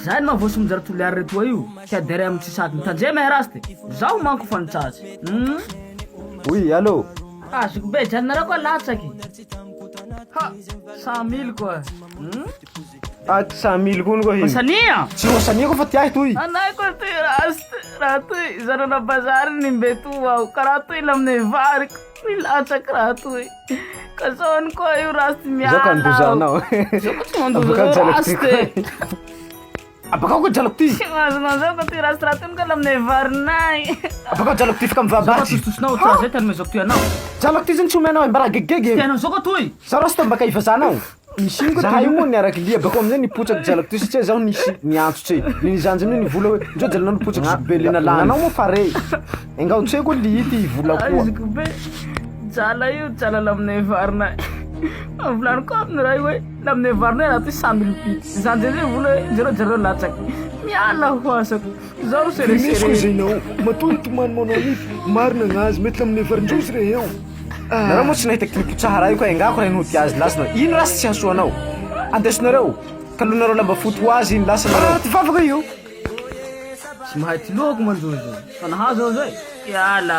Zay mahavoasy tolo ary reto io ka dere amin'ny tsisaky mitandre mahay rasty zaho manko fanitsatsy Oui, allô. azoko be janonareo koa latsaky ha 100 000 koa Ah, 100 000 koa koa Sania Tsy wasania koa fa tiahy toy. anay koa toy rasty raha toy zarana bazary ny mbeto ao karaha toy laminay variko milatsaky raha toy ka zao koa io rasty Zao ka ndozanao. zao koa tsy mandoza rasty Abaka ko jalok ty. Zao koa toy rasty raha toy ka laminay varinay Abaka jalok ty fika mivabaty. Tosonao tra zay tany mezoko toy anao Jalok ty zany tsy omenao mbara gegege. tianao zao koa toy Sa rasta mbaka ifazanao. Nisy ko tayo mo niaraka lia bako amizay nipotraky jalok ty satria zaho nisy niantso tse. Ninizanjy amin'ny vola hoe njo jalanao nipotraky belena lana. Anao mo fare. Engao tse ko liity vola koa. azoko be jala io jala laminay varinay volano koa amin'ny raha io hoe laminay varinay raha toy 100 000 pity zany zay vola hoe jereo latsaky miala ho asako zao ro seresere zainao matoy tomanomanao ni marina gnazy mety laminay varindrozy re eo. Nareo mo tsy nahitaky nipotraha io koa engako raha no tiazy lasana. Ino rasy tsy hasoanao? Andesonareo kalonareo lamba foto ho azy iny lasa nareo. Ty vavaka io. tsy mahay ty lohako manjozo fa nahazo ao zay iala